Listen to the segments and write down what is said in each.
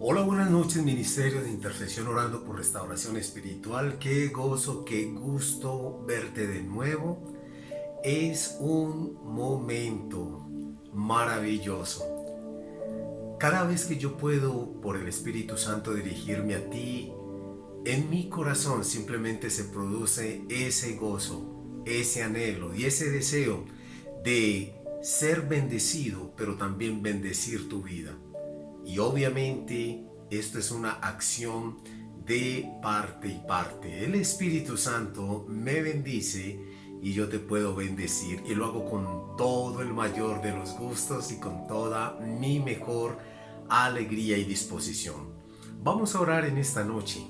Hola, buenas noches, Ministerio de Intercesión Orando por Restauración Espiritual. Qué gozo, qué gusto verte de nuevo. Es un momento maravilloso. Cada vez que yo puedo, por el Espíritu Santo, dirigirme a ti, en mi corazón simplemente se produce ese gozo, ese anhelo y ese deseo de ser bendecido, pero también bendecir tu vida. Y obviamente esto es una acción de parte y parte. El Espíritu Santo me bendice y yo te puedo bendecir. Y lo hago con todo el mayor de los gustos y con toda mi mejor alegría y disposición. Vamos a orar en esta noche.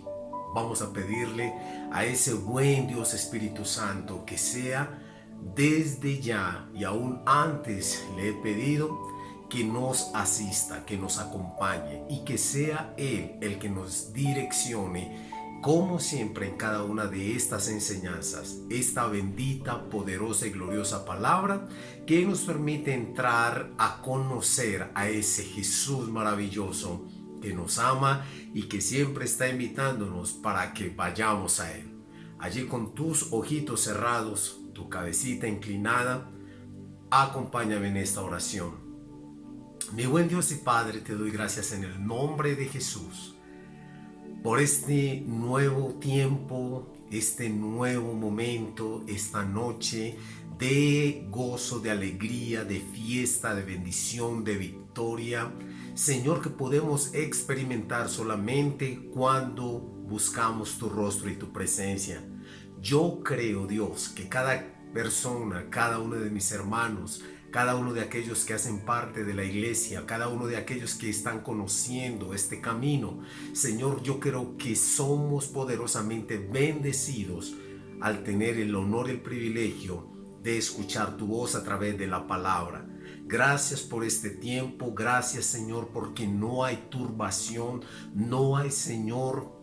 Vamos a pedirle a ese buen Dios Espíritu Santo que sea desde ya y aún antes le he pedido que nos asista, que nos acompañe y que sea Él el que nos direccione como siempre en cada una de estas enseñanzas, esta bendita, poderosa y gloriosa palabra que nos permite entrar a conocer a ese Jesús maravilloso que nos ama y que siempre está invitándonos para que vayamos a Él. Allí con tus ojitos cerrados, tu cabecita inclinada, acompáñame en esta oración. Mi buen Dios y Padre, te doy gracias en el nombre de Jesús por este nuevo tiempo, este nuevo momento, esta noche de gozo, de alegría, de fiesta, de bendición, de victoria. Señor, que podemos experimentar solamente cuando buscamos tu rostro y tu presencia. Yo creo, Dios, que cada persona, cada uno de mis hermanos, cada uno de aquellos que hacen parte de la iglesia, cada uno de aquellos que están conociendo este camino, Señor, yo creo que somos poderosamente bendecidos al tener el honor y el privilegio de escuchar tu voz a través de la palabra. Gracias por este tiempo, gracias, Señor, porque no hay turbación, no hay, Señor,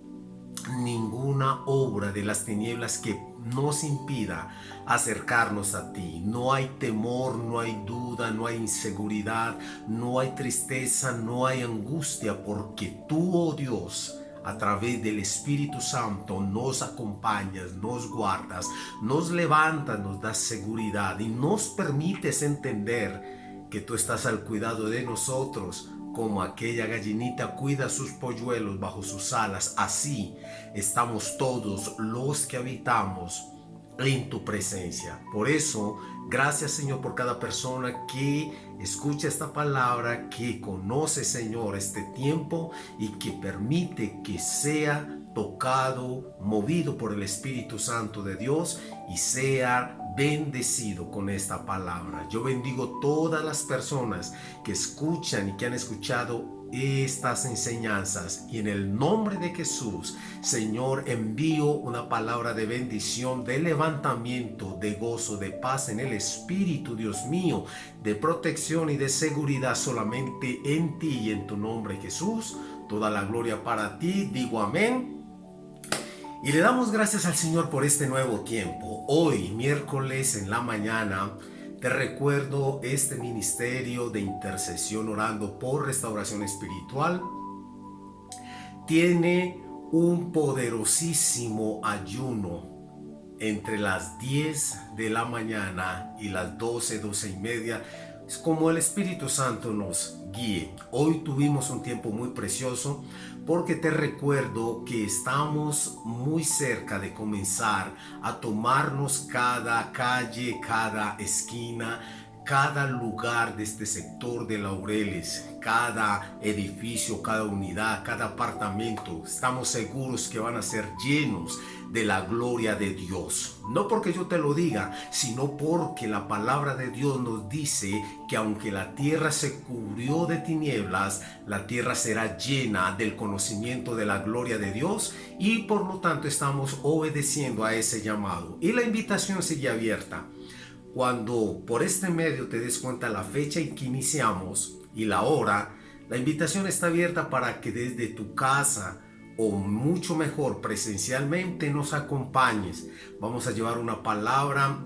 ninguna obra de las tinieblas que nos impida acercarnos a ti. No hay temor, no hay duda, no hay inseguridad, no hay tristeza, no hay angustia, porque tú, oh Dios, a través del Espíritu Santo nos acompañas, nos guardas, nos levantas, nos das seguridad y nos permites entender que tú estás al cuidado de nosotros. Como aquella gallinita cuida sus polluelos bajo sus alas, así estamos todos los que habitamos en tu presencia. Por eso, gracias, Señor, por cada persona que escucha esta palabra, que conoce, Señor, este tiempo y que permite que sea tocado, movido por el Espíritu Santo de Dios y sea bendecido con esta palabra. Yo bendigo todas las personas que escuchan y que han escuchado estas enseñanzas, y en el nombre de Jesús, Señor, envío una palabra de bendición, de levantamiento, de gozo, de paz en el Espíritu, Dios mío, de protección y de seguridad solamente en ti y en tu nombre, Jesús. Toda la gloria para ti. Digo amén. Y le damos gracias al Señor por este nuevo tiempo. Hoy, miércoles en la mañana, te recuerdo este ministerio de intercesión orando por restauración espiritual. Tiene un poderosísimo ayuno entre las 10 de la mañana y las 12 y media. Es como el Espíritu Santo nos guíe. Hoy tuvimos un tiempo muy precioso porque te recuerdo que estamos muy cerca de comenzar a tomarnos cada calle, cada esquina, cada lugar de este sector de Laureles, cada edificio, cada unidad, cada apartamento. Estamos seguros que van a ser llenos de la gloria de Dios. No porque yo te lo diga, sino porque la palabra de Dios nos dice que aunque la tierra se cubrió de tinieblas, la tierra será llena del conocimiento de la gloria de Dios, y por lo tanto estamos obedeciendo a ese llamado. Y la invitación sigue abierta. Cuando por este medio te des cuenta la fecha en que iniciamos y la hora, la invitación está abierta para que desde tu casa, o mucho mejor presencialmente, nos acompañes. Vamos a llevar una palabra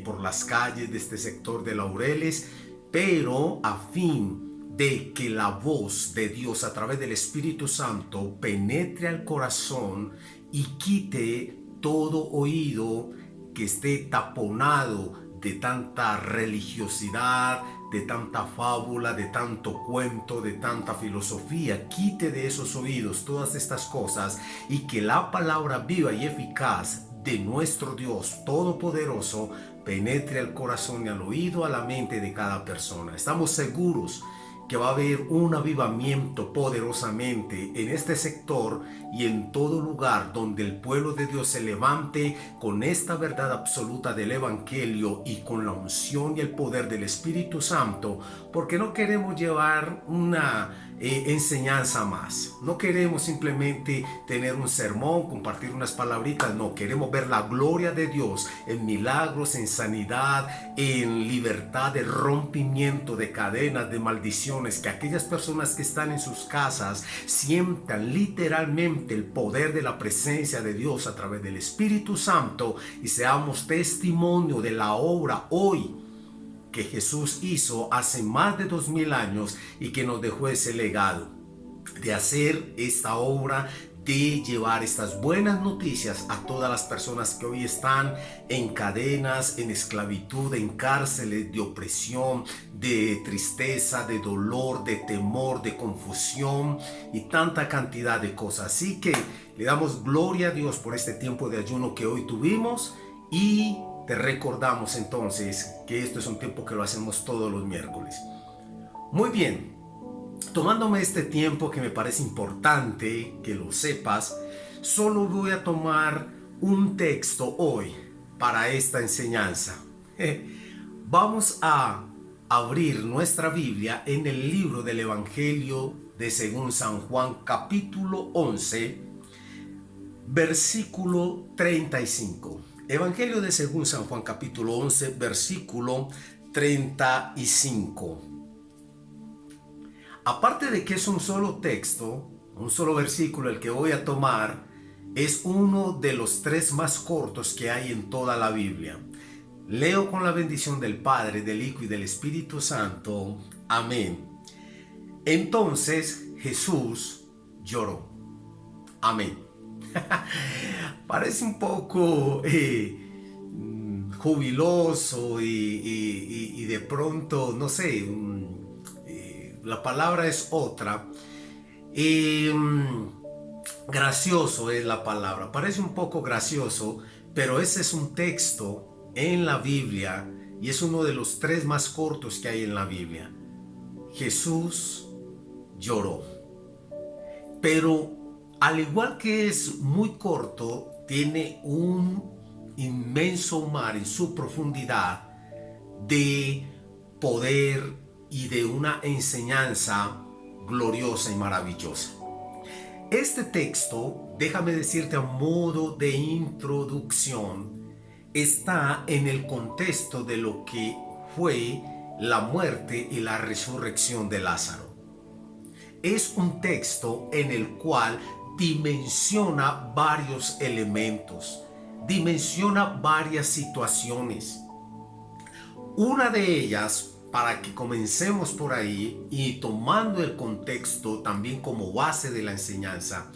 por las calles de este sector de Laureles, pero a fin de que la voz de Dios a través del Espíritu Santo penetre al corazón y quite todo oído que esté taponado de tanta religiosidad, de tanta fábula, de tanto cuento, de tanta filosofía. Quite de esos oídos todas estas cosas y que la palabra viva y eficaz de nuestro Dios Todopoderoso penetre al corazón y al oído, a la mente de cada persona. Estamos seguros que va a haber un avivamiento poderosamente en este sector y en todo lugar donde el pueblo de Dios se levante con esta verdad absoluta del Evangelio y con la unción y el poder del Espíritu Santo, porque no queremos llevar una enseñanza más. No queremos simplemente tener un sermón, compartir unas palabritas. No, queremos ver la gloria de Dios en milagros, en sanidad, en libertad, de rompimiento de cadenas, de maldiciones, que aquellas personas que están en sus casas sientan literalmente el poder de la presencia de Dios a través del Espíritu Santo y seamos testimonio de la obra hoy que Jesús hizo hace más de 2000 años y que nos dejó ese legado de hacer esta obra, de llevar estas buenas noticias a todas las personas que hoy están en cadenas, en esclavitud, en cárceles, de opresión, de tristeza, de dolor, de temor, de confusión y tanta cantidad de cosas. Así que le damos gloria a Dios por este tiempo de ayuno que hoy tuvimos y te recordamos entonces que esto es un tiempo que lo hacemos todos los miércoles. Muy bien, tomándome este tiempo que me parece importante que lo sepas, solo voy a tomar un texto hoy para esta enseñanza. Vamos a abrir nuestra Biblia en el libro del Evangelio de según San Juan, capítulo 11, versículo 35. Evangelio de según San Juan, capítulo 11, versículo 35. Aparte de que es un solo texto, un solo versículo el que voy a tomar, es uno de los 3 más cortos que hay en toda la Biblia. Leo con la bendición del Padre, del Hijo y del Espíritu Santo. Amén. Entonces Jesús lloró. Amén. Parece un poco jubiloso y de pronto, no sé, la palabra es otra. Gracioso es la palabra, parece un poco gracioso, pero ese es un texto en la Biblia y es uno de los 3 más cortos que hay en la Biblia. Jesús lloró. Pero al igual que es muy corto, tiene un inmenso mar en su profundidad de poder y de una enseñanza gloriosa y maravillosa. Este texto, déjame decirte a modo de introducción, está en el contexto de lo que fue la muerte y la resurrección de Lázaro. Es un texto en el cual dimensiona varios elementos, dimensiona varias situaciones. Una de ellas, para que comencemos por ahí y tomando el contexto también como base de la enseñanza,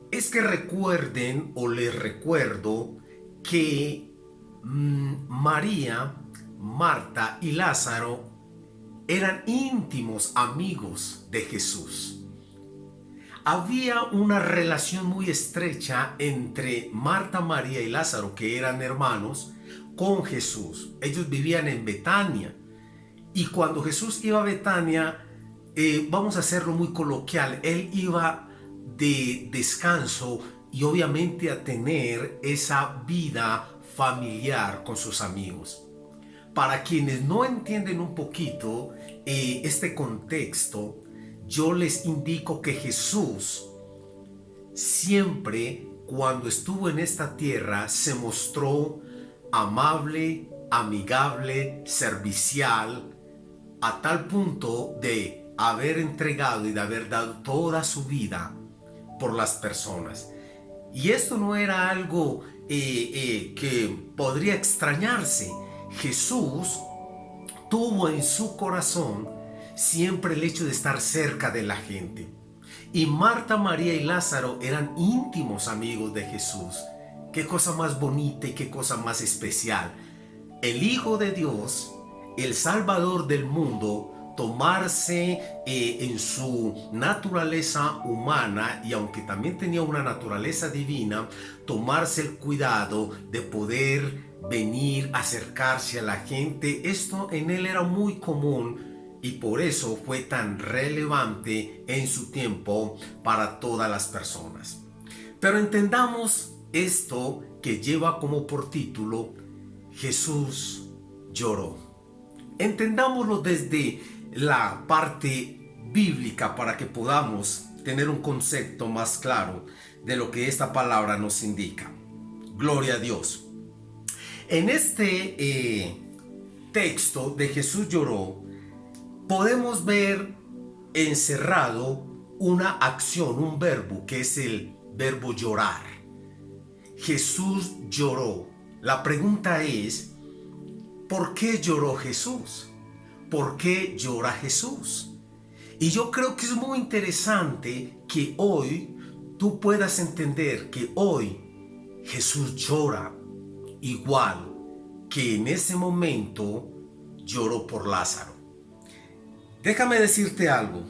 es que recuerden o les recuerdo que María, Marta y Lázaro eran íntimos amigos de Jesús. Había una relación muy estrecha entre Marta, María y Lázaro, que eran hermanos, con Jesús. Ellos vivían en Betania. Y cuando Jesús iba a Betania, vamos a hacerlo muy coloquial, él iba de descanso y obviamente a tener esa vida familiar con sus amigos. Para quienes no entienden un poquito este contexto, yo les indico que Jesús siempre, cuando estuvo en esta tierra, se mostró amable, amigable, servicial, a tal punto de haber entregado y de haber dado toda su vida por las personas. Y esto no era algo que podría extrañarse. Jesús tuvo en su corazón siempre el hecho de estar cerca de la gente. Y Marta, María y Lázaro eran íntimos amigos de Jesús. Qué cosa más bonita y qué cosa más especial. El Hijo de Dios, el Salvador del mundo, tomarse en su naturaleza humana, y aunque también tenía una naturaleza divina, tomarse el cuidado de poder venir, acercarse a la gente. Esto en él era muy común y por eso fue tan relevante en su tiempo para todas las personas. Pero entendamos esto que lleva como por título Jesús lloró. Entendámoslo desde la parte bíblica para que podamos tener un concepto más claro de lo que esta palabra nos indica. Gloria a Dios. En este texto de Jesús lloró, podemos ver encerrado una acción, un verbo, que es el verbo llorar. Jesús lloró. La pregunta es, ¿por qué lloró Jesús? ¿Por qué llora Jesús? Y yo creo que es muy interesante que hoy tú puedas entender que hoy Jesús llora igual que en ese momento lloró por Lázaro. Déjame decirte algo.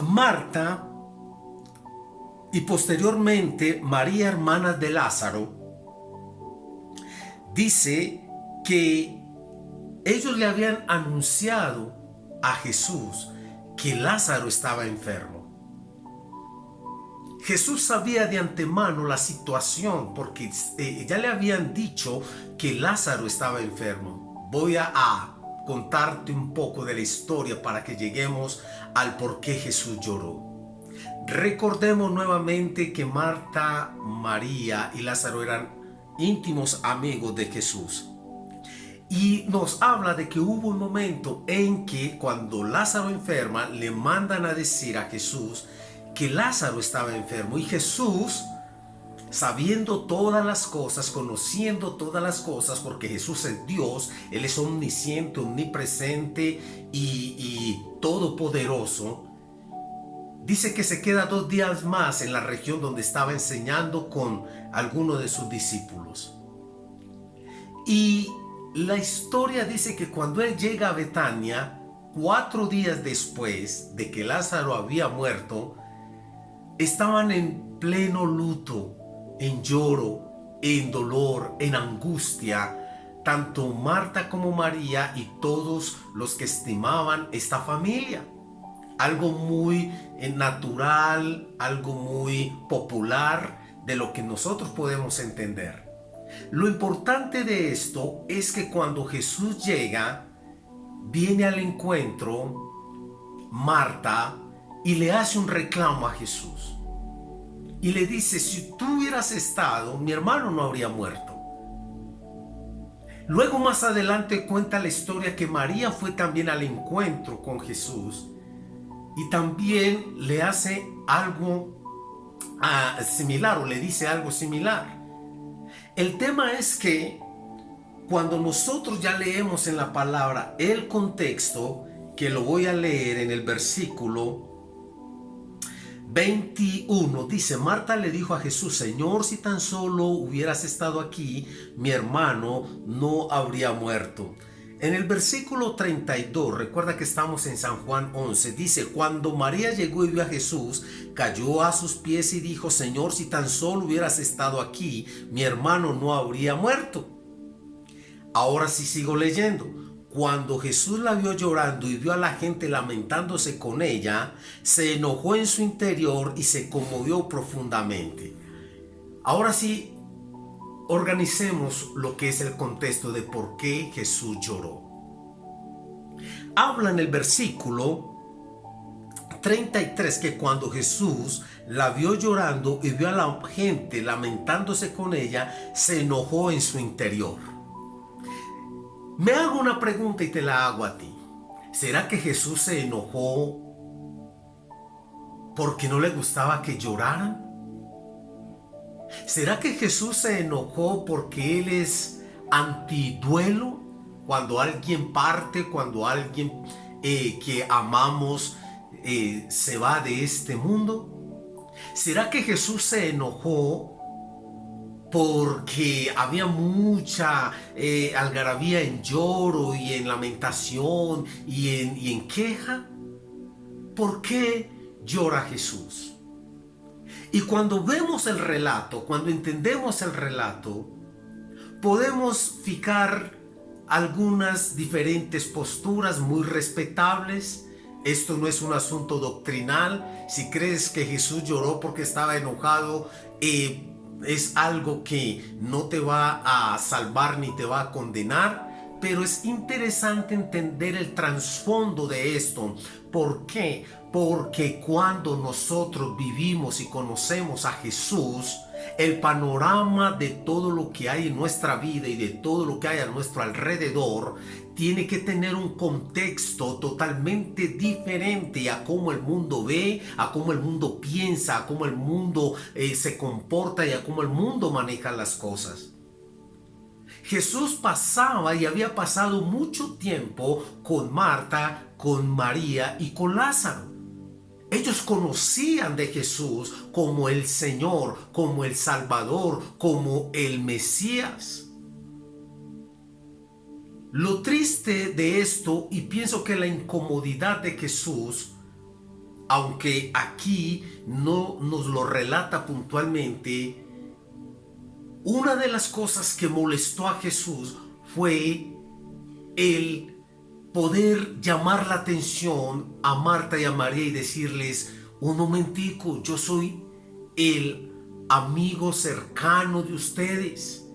Marta y posteriormente María, hermana de Lázaro, dice que ellos le habían anunciado a Jesús que Lázaro estaba enfermo. Jesús sabía de antemano la situación porque ya le habían dicho que Lázaro estaba enfermo. Voy a contarte un poco de la historia para que lleguemos al por qué Jesús lloró. Recordemos nuevamente que Marta, María y Lázaro eran íntimos amigos de Jesús. Y nos habla de que hubo un momento en que cuando Lázaro enferma, le mandan a decir a Jesús que Lázaro estaba enfermo. Y Jesús, sabiendo todas las cosas, conociendo todas las cosas, porque Jesús es Dios, Él es omnisciente, omnipresente y todopoderoso, dice que se queda 2 días más en la región donde estaba enseñando con algunos de sus discípulos. Y la historia dice que cuando él llega a Betania, 4 días después de que Lázaro había muerto, estaban en pleno luto, en lloro, en dolor, en angustia, tanto Marta como María y todos los que estimaban esta familia. Algo muy natural, algo muy popular de lo que nosotros podemos entender. Lo importante de esto es que cuando Jesús llega, viene al encuentro Marta y le hace un reclamo a Jesús. Y le dice, si tú hubieras estado, mi hermano no habría muerto. Luego más adelante cuenta la historia que María fue también al encuentro con Jesús y también le hace algo similar, o le dice algo similar. El tema es que cuando nosotros ya leemos en la palabra el contexto, que lo voy a leer en el versículo 21, dice: Marta le dijo a Jesús, Señor, si tan solo hubieras estado aquí, mi hermano no habría muerto. En el versículo 32, recuerda que estamos en San Juan 11, dice: cuando María llegó y vio a Jesús, cayó a sus pies y dijo, Señor, si tan solo hubieras estado aquí, mi hermano no habría muerto. Ahora sí sigo leyendo. Cuando Jesús la vio llorando y vio a la gente lamentándose con ella, se enojó en su interior y se conmovió profundamente. Ahora sí, organicemos lo que es el contexto de por qué Jesús lloró. Habla en el versículo 33 que cuando Jesús la vio llorando y vio a la gente lamentándose con ella, se enojó en su interior. Me hago una pregunta y te la hago a ti. ¿Será que Jesús se enojó porque no le gustaba que lloraran? ¿Será que Jesús se enojó porque Él es antiduelo? cuando alguien parte, cuando alguien que amamos se va de este mundo? ¿Será que Jesús se enojó porque había mucha algarabía en lloro y en lamentación y en queja? ¿Por qué llora Jesús? Y cuando vemos el relato, cuando entendemos el relato, podemos fijar algunas diferentes posturas muy respetables. Esto no es un asunto doctrinal. Si crees que Jesús lloró porque estaba enojado, es algo que no te va a salvar ni te va a condenar. Pero es interesante entender el trasfondo de esto. ¿Por qué? Porque cuando nosotros vivimos y conocemos a Jesús, el panorama de todo lo que hay en nuestra vida y de todo lo que hay a nuestro alrededor tiene que tener un contexto totalmente diferente a cómo el mundo ve, a cómo el mundo piensa, a cómo el mundo se comporta y a cómo el mundo maneja las cosas. Jesús pasaba y había pasado mucho tiempo con Marta, con María y con Lázaro. Ellos conocían de Jesús como el Señor, como el Salvador, como el Mesías. Lo triste de esto, y pienso que la incomodidad de Jesús, aunque aquí no nos lo relata puntualmente, una de las cosas que molestó a Jesús fue el poder llamar la atención a Marta y a María y decirles: un momentico, yo soy el amigo cercano de ustedes.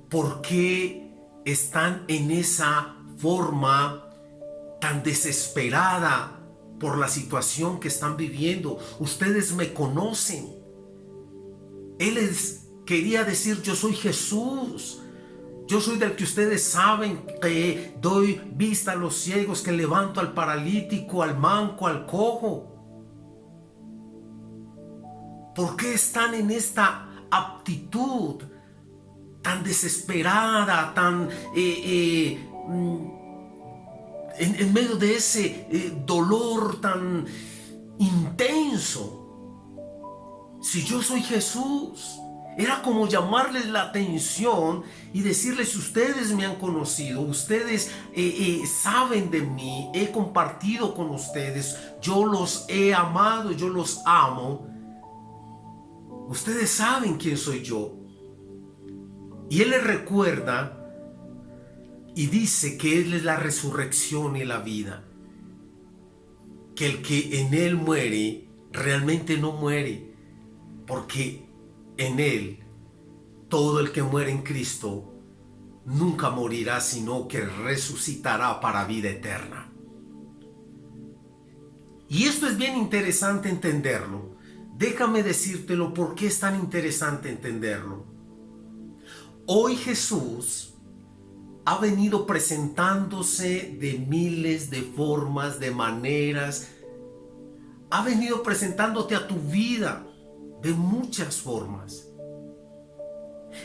¿Por qué están en esa forma tan desesperada por la situación que están viviendo? Ustedes me conocen. Él les quería decir: yo soy Jesús. Yo soy del que ustedes saben, que doy vista a los ciegos, que levanto al paralítico, al manco, al cojo. ¿Por qué están en esta actitud tan desesperada, tan en medio de ese dolor tan intenso? Si yo soy Jesús. Era como llamarles la atención y decirles: ustedes me han conocido, ustedes saben de mí, he compartido con ustedes, yo los he amado, yo los amo. Ustedes saben quién soy yo. Y Él les recuerda y dice que Él es la resurrección y la vida. Que el que en Él muere, realmente no muere, porque en Él, todo el que muere en Cristo nunca morirá, sino que resucitará para vida eterna. Y esto es bien interesante entenderlo. Déjame decírtelo por qué es tan interesante entenderlo. Hoy Jesús ha venido presentándose de miles de formas, de maneras. Ha venido presentándote a tu vida de muchas formas.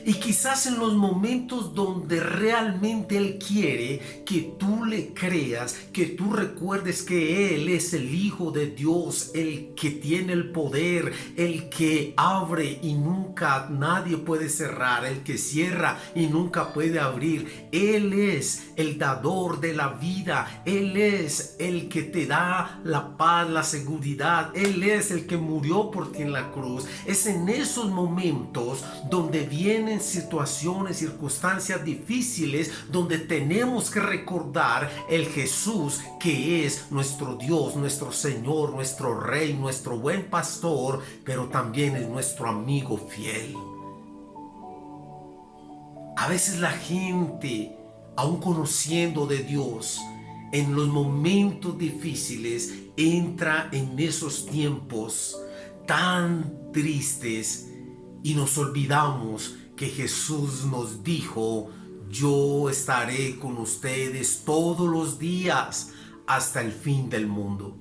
Y quizás en los momentos donde realmente Él quiere que tú le creas, que tú recuerdes que Él es el Hijo de Dios, el que tiene el poder, el que abre y nunca nadie puede cerrar, el que cierra y nunca puede abrir. Él es el dador de la vida, Él es el que te da la paz, la seguridad, Él es el que murió por ti en la cruz. Es en esos momentos donde vienen situaciones, circunstancias difíciles, donde tenemos que recordar el Jesús que es nuestro Dios, nuestro Señor, nuestro Rey, nuestro buen pastor, pero también es nuestro amigo fiel. A veces la gente, aun conociendo de Dios, en los momentos difíciles entra en esos tiempos tan tristes y nos olvidamos que Jesús nos dijo: yo estaré con ustedes todos los días hasta el fin del mundo.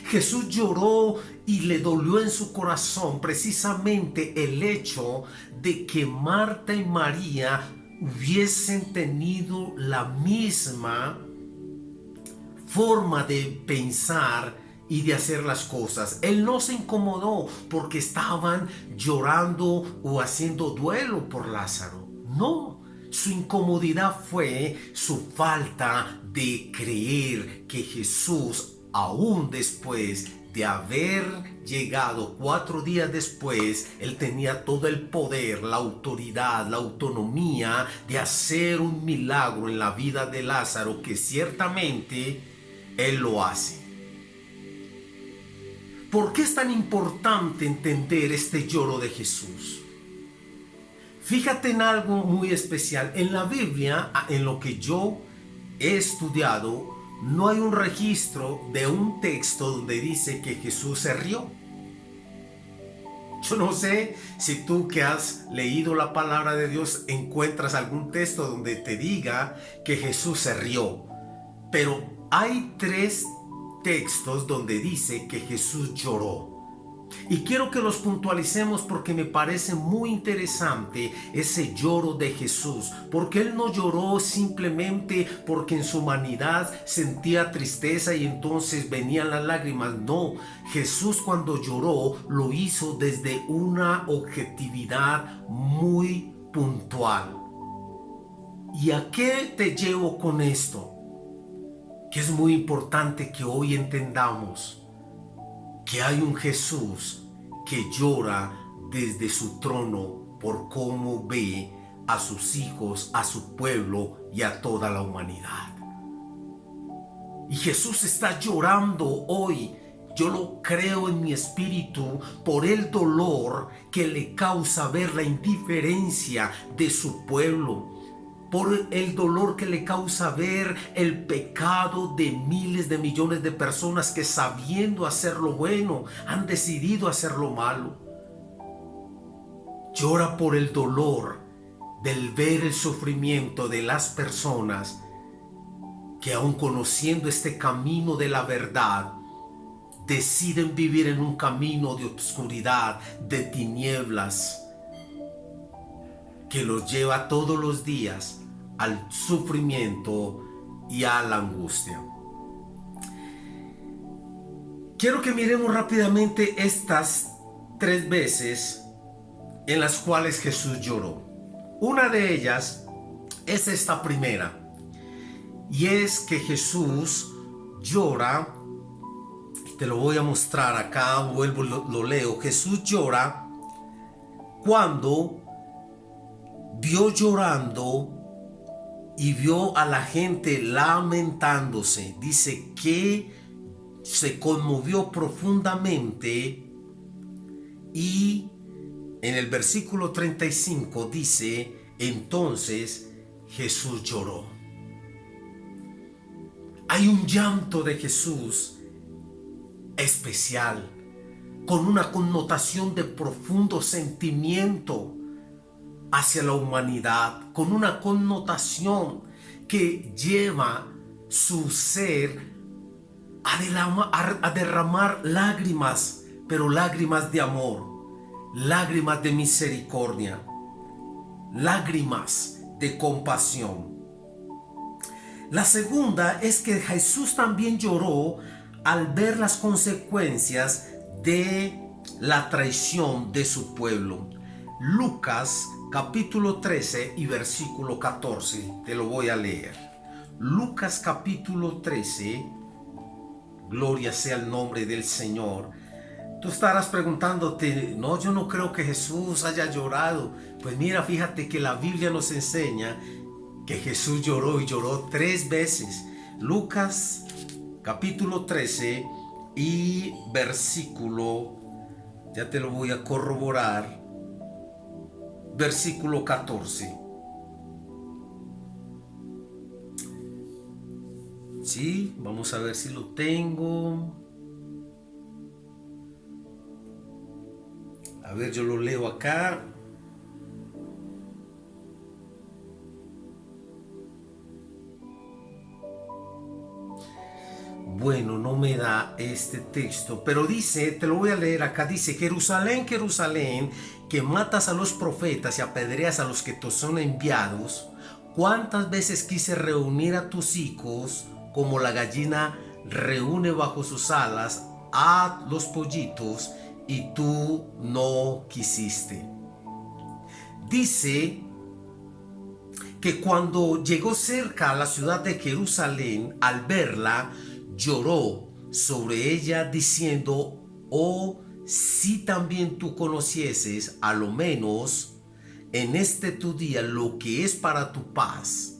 Jesús lloró y le dolió en su corazón precisamente el hecho de que Marta y María hubiesen tenido la misma forma de pensar y de hacer las cosas. Él no se incomodó porque estaban llorando o haciendo duelo por Lázaro. No, su incomodidad fue su falta de creer que Jesús, aún después de haber llegado 4 días después, él tenía todo el poder, la autoridad, la autonomía de hacer un milagro en la vida de Lázaro, que ciertamente él lo hace. ¿Por qué es tan importante entender este lloro de Jesús? Fíjate en algo muy especial. En la Biblia, en lo que yo he estudiado, no hay un registro de un texto donde dice que Jesús se rió. Yo no sé si tú, que has leído la palabra de Dios, encuentras algún texto donde te diga que Jesús se rió. Pero hay 3 textos donde dice que Jesús lloró. Y quiero que los puntualicemos porque me parece muy interesante ese lloro de Jesús. Porque Él no lloró simplemente porque en su humanidad sentía tristeza y entonces venían las lágrimas. No, Jesús cuando lloró lo hizo desde una objetividad muy puntual. ¿Y a qué te llevo con esto? Que es muy importante que hoy entendamos que hay un Jesús que llora desde su trono por cómo ve a sus hijos, a su pueblo y a toda la humanidad. Y Jesús está llorando hoy, yo lo creo en mi espíritu, por el dolor que le causa ver la indiferencia de su pueblo, por el dolor que le causa ver el pecado de miles de millones de personas que, sabiendo hacer lo bueno, han decidido hacer lo malo. Llora por el dolor del ver el sufrimiento de las personas que, aun conociendo este camino de la verdad, deciden vivir en un camino de oscuridad, de tinieblas, que los lleva todos los días al sufrimiento y a la angustia. Quiero que miremos rápidamente estas 3 veces en las cuales Jesús lloró. Una de ellas es esta primera, y es que Jesús llora. Te lo voy a mostrar acá, vuelvo, lo leo. Jesús llora cuando vio llorando y vio a la gente lamentándose. Dice que se conmovió profundamente, y en el versículo 35 dice: entonces Jesús lloró. Hay un llanto de Jesús especial, con una connotación de profundo sentimiento hacia la humanidad, con una connotación que lleva su ser a derramar lágrimas, pero lágrimas de amor, lágrimas de misericordia, lágrimas de compasión. La segunda es que Jesús también lloró al ver las consecuencias de la traición de su pueblo. Lucas capítulo 13 y versículo 14, te lo voy a leer. Lucas capítulo 13, gloria sea el nombre del Señor. Tú estarás preguntándote: no, yo no creo que Jesús haya llorado. Pues mira, fíjate que la Biblia nos enseña que Jesús lloró, y lloró 3 veces. Lucas capítulo 13 y versículo, ya te lo voy a corroborar, versículo 14. Sí, vamos a ver si lo tengo. A ver, yo lo leo acá. Bueno, no me da este texto, pero dice, te lo voy a leer acá, dice: Jerusalén, Jerusalén, que matas a los profetas y apedreas a los que te son enviados, ¿cuántas veces quise reunir a tus hijos como la gallina reúne bajo sus alas a los pollitos y tú no quisiste? Dice que cuando llegó cerca a la ciudad de Jerusalén, al verla, lloró sobre ella diciendo: oh, si también tú conocieses a lo menos en este tu día lo que es para tu paz,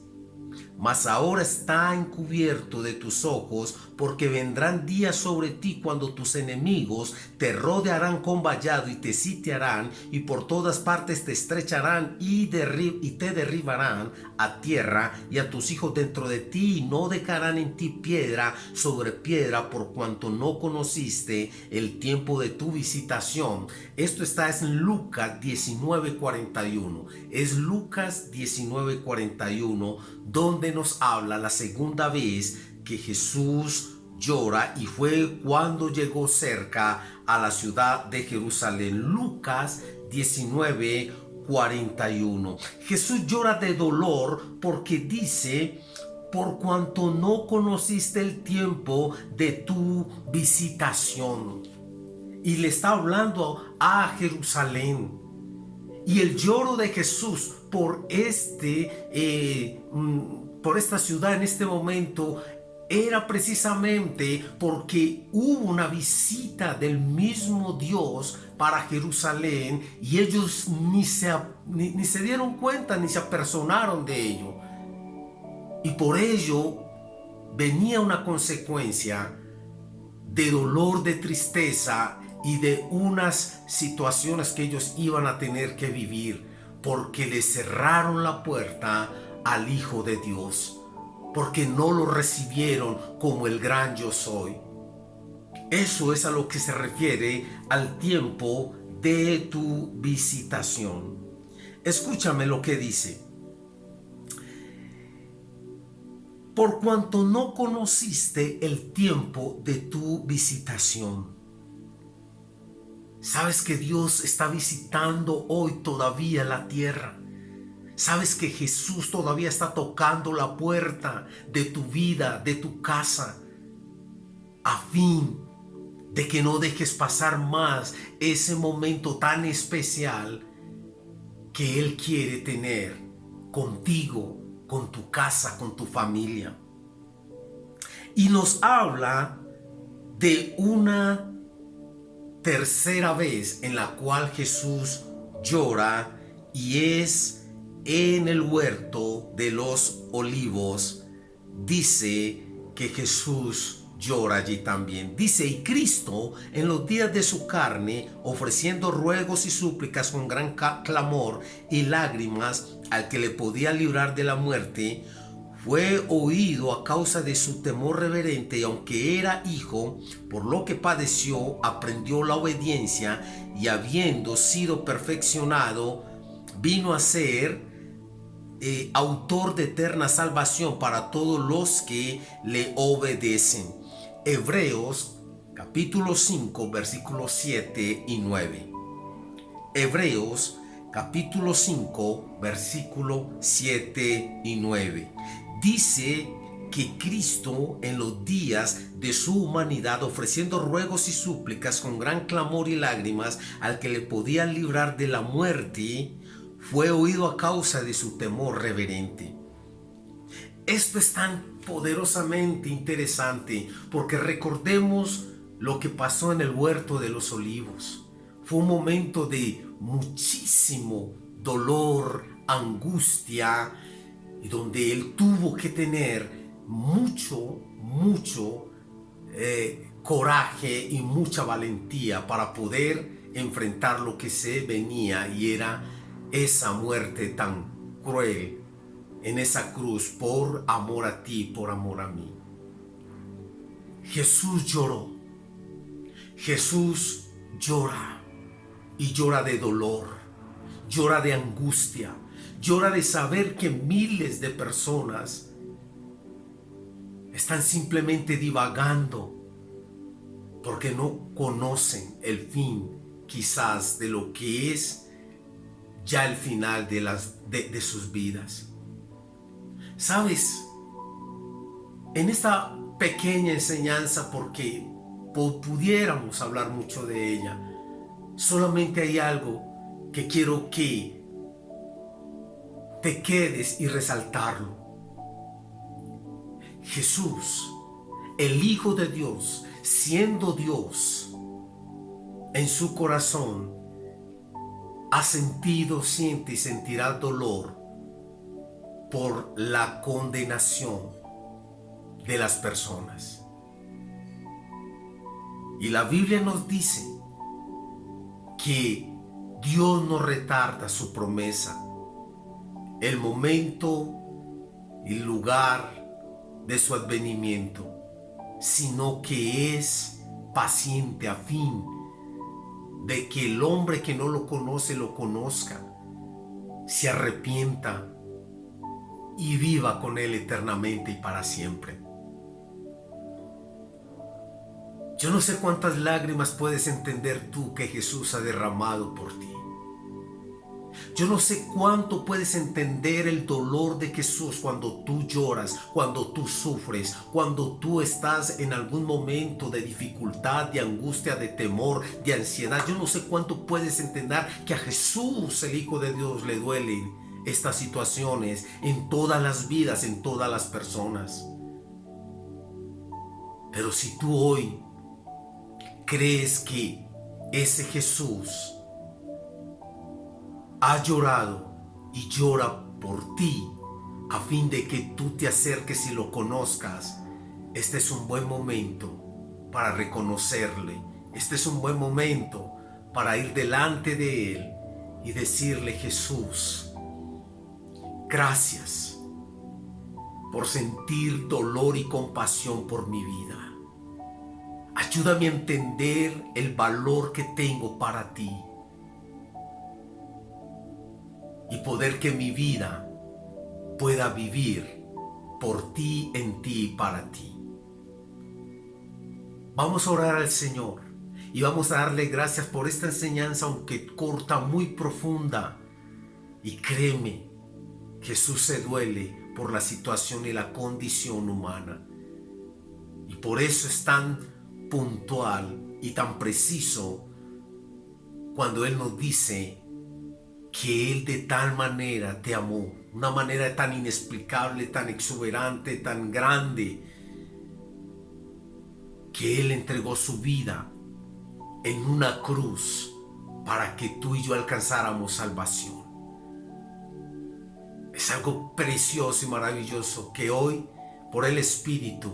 mas ahora está encubierto de tus ojos, porque vendrán días sobre ti cuando tus enemigos te rodearán con vallado y te sitiarán, y por todas partes te estrecharán y te derribarán a tierra, y a tus hijos dentro de ti, y no dejarán en ti piedra sobre piedra, por cuanto no conociste el tiempo de tu visitación. Esto está en Lucas 19:41. Es Lucas 19:41, donde nos habla la segunda vez que Jesús llora, y fue cuando llegó cerca a la ciudad de Jerusalén. Lucas 19:41. Jesús llora de dolor porque dice: por cuanto no conociste el tiempo de tu visitación. Y le está hablando a Jerusalén. Y el lloro de Jesús por esta ciudad en este momento era precisamente porque hubo una visita del mismo Dios para Jerusalén, y ellos ni se dieron cuenta, ni se apersonaron de ello. Y por ello venía una consecuencia de dolor, de tristeza y de unas situaciones que ellos iban a tener que vivir, porque le cerraron la puerta al Hijo de Dios, porque no lo recibieron como el gran yo soy. Eso es a lo que se refiere al tiempo de tu visitación. Escúchame lo que dice: por cuanto no conociste el tiempo de tu visitación. ¿Sabes que Dios está visitando hoy todavía la tierra? ¿Sabes que Jesús todavía está tocando la puerta de tu vida, de tu casa, a fin de que no dejes pasar más ese momento tan especial que Él quiere tener contigo, con tu casa, con tu familia? Y nos habla de una tercera vez en la cual Jesús llora, y es en el huerto de los olivos. Dice que Jesús llora allí también. Dice: y Cristo en los días de su carne, ofreciendo ruegos y súplicas con gran clamor y lágrimas al que le podía librar de la muerte, fue oído a causa de su temor reverente, y aunque era hijo, por lo que padeció, aprendió la obediencia, y habiendo sido perfeccionado, vino a ser autor de eterna salvación para todos los que le obedecen. Hebreos capítulo 5 versículos 7 y 9. Hebreos capítulo 5 versículo 7 y 9. Dice que Cristo en los días de su humanidad, ofreciendo ruegos y súplicas con gran clamor y lágrimas al que le podía librar de la muerte, fue oído a causa de su temor reverente. Esto es tan poderosamente interesante, porque recordemos lo que pasó en el huerto de los olivos. Fue un momento de muchísimo dolor, angustia, y donde él tuvo que tener mucho coraje y mucha valentía para poder enfrentar lo que se venía, y era esa muerte tan cruel en esa cruz por amor a ti, por amor a mí. Jesús lloró. Jesús llora, y llora de dolor, llora de angustia, llora de saber que miles de personas están simplemente divagando porque no conocen el fin quizás de lo que es ya el final de sus vidas. ¿Sabes? En esta pequeña enseñanza, porque pudiéramos hablar mucho de ella, solamente hay algo que quiero que te quedes y resaltarlo. Jesús, el Hijo de Dios, siendo Dios, en su corazón ha sentido, siente y sentirá dolor por la condenación de las personas. Y la Biblia nos dice que Dios no retarda su promesa. El momento y lugar de su advenimiento, sino que es paciente a fin de que el hombre que no lo conoce lo conozca, se arrepienta y viva con él eternamente y para siempre. Yo no sé cuántas lágrimas puedes entender tú que Jesús ha derramado por ti. Yo no sé cuánto puedes entender el dolor de Jesús cuando tú lloras, cuando tú sufres, cuando tú estás en algún momento de dificultad, de angustia, de temor, de ansiedad. Yo no sé cuánto puedes entender que a Jesús, el Hijo de Dios, le duelen estas situaciones en todas las vidas, en todas las personas. Pero si tú hoy crees que ese Jesús ha llorado y llora por ti a fin de que tú te acerques y lo conozcas, este es un buen momento para reconocerle. Este es un buen momento para ir delante de él y decirle: Jesús, gracias por sentir dolor y compasión por mi vida. Ayúdame a entender el valor que tengo para ti y poder que mi vida pueda vivir por ti, en ti y para ti. Vamos a orar al Señor y vamos a darle gracias por esta enseñanza, aunque corta, muy profunda. Y créeme, Jesús se duele por la situación y la condición humana. Y por eso es tan puntual y tan preciso cuando Él nos dice que Él de tal manera te amó, una manera tan inexplicable, tan exuberante, tan grande, que Él entregó su vida en una cruz para que tú y yo alcanzáramos salvación. Es algo precioso y maravilloso que hoy, por el Espíritu,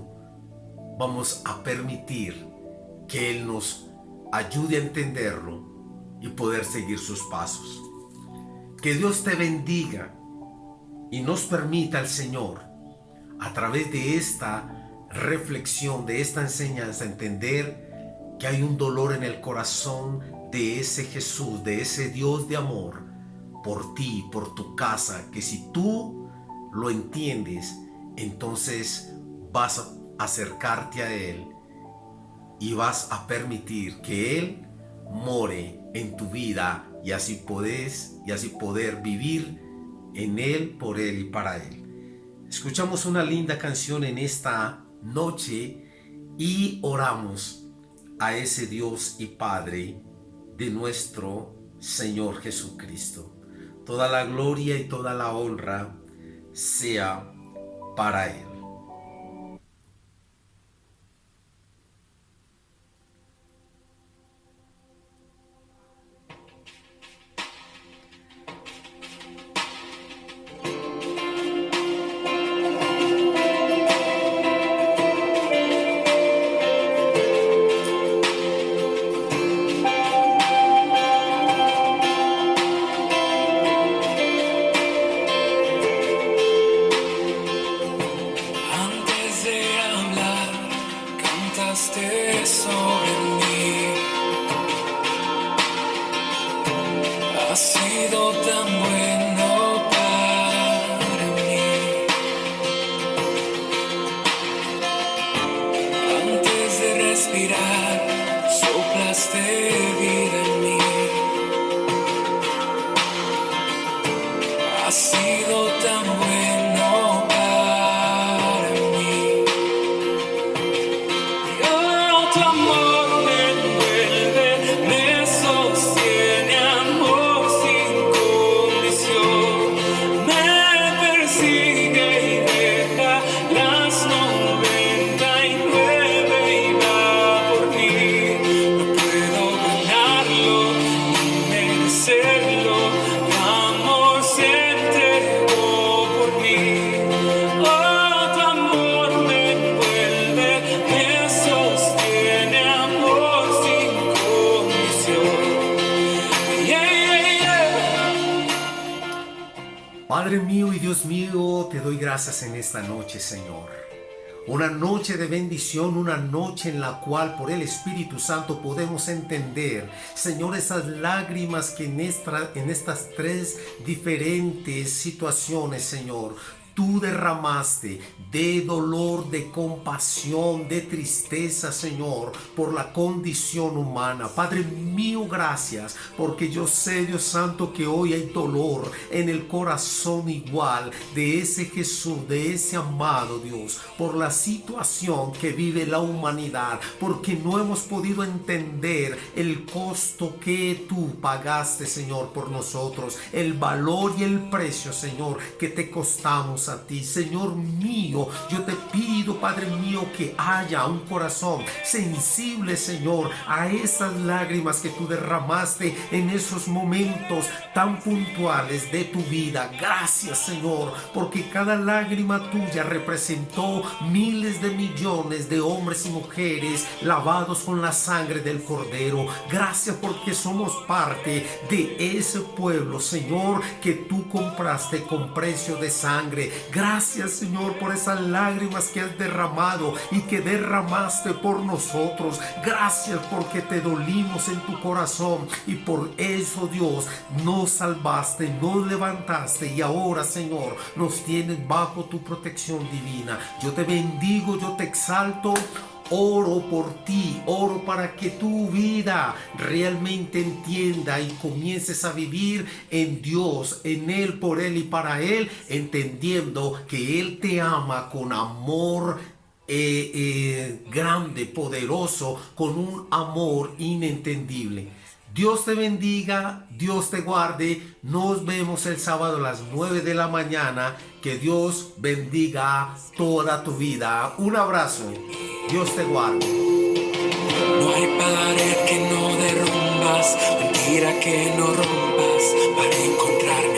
vamos a permitir que Él nos ayude a entenderlo y poder seguir sus pasos. Que Dios te bendiga y nos permita el Señor, a través de esta reflexión, de esta enseñanza, entender que hay un dolor en el corazón de ese Jesús, de ese Dios de amor por ti, por tu casa, que si tú lo entiendes, entonces vas a acercarte a Él y vas a permitir que Él more en tu vida y así poder vivir en Él, por Él y para Él. Escuchamos una linda canción en esta noche y oramos a ese Dios y Padre de nuestro Señor Jesucristo. Toda la gloria y toda la honra sea para Él. Sobre mí, has sido tan bueno para mí. Antes de respirar, soplaste vida en mí. Dios mío, te doy gracias en esta noche, Señor. Una noche de bendición, una noche en la cual por el Espíritu Santo podemos entender, Señor, esas lágrimas que en estas tres diferentes situaciones, Señor, tú derramaste de dolor, de compasión, de tristeza, Señor, por la condición humana. Padre mío, gracias, porque yo sé, Dios Santo, que hoy hay dolor en el corazón igual de ese Jesús, de ese amado Dios, por la situación que vive la humanidad, porque no hemos podido entender el costo que tú pagaste, Señor, por nosotros, el valor y el precio, Señor, que te costamos a ti. Señor mío, yo te pido, Padre mío, que haya un corazón sensible, Señor, a esas lágrimas que tú derramaste en esos momentos tan puntuales de tu vida. Gracias, Señor, porque cada lágrima tuya representó miles de millones de hombres y mujeres lavados con la sangre del Cordero. Gracias porque somos parte de ese pueblo, Señor, que tú compraste con precio de sangre. Gracias, Señor, por esas lágrimas que has derramado y que derramaste por nosotros. Gracias porque te dolimos en tu corazón y por eso, Dios, nos salvaste, nos levantaste y ahora, Señor, nos tienes bajo tu protección divina. Yo te bendigo, yo te exalto. Oro por ti, oro para que tu vida realmente entienda y comiences a vivir en Dios, en Él, por Él y para Él, entendiendo que Él te ama con amor grande, poderoso, con un amor inentendible. Dios te bendiga, Dios te guarde. Nos vemos el sábado a las 9 de la mañana. Que Dios bendiga toda tu vida. Un abrazo. Dios te guarde. No hay pared que no derrumbas, mentira que no rompas para encontrar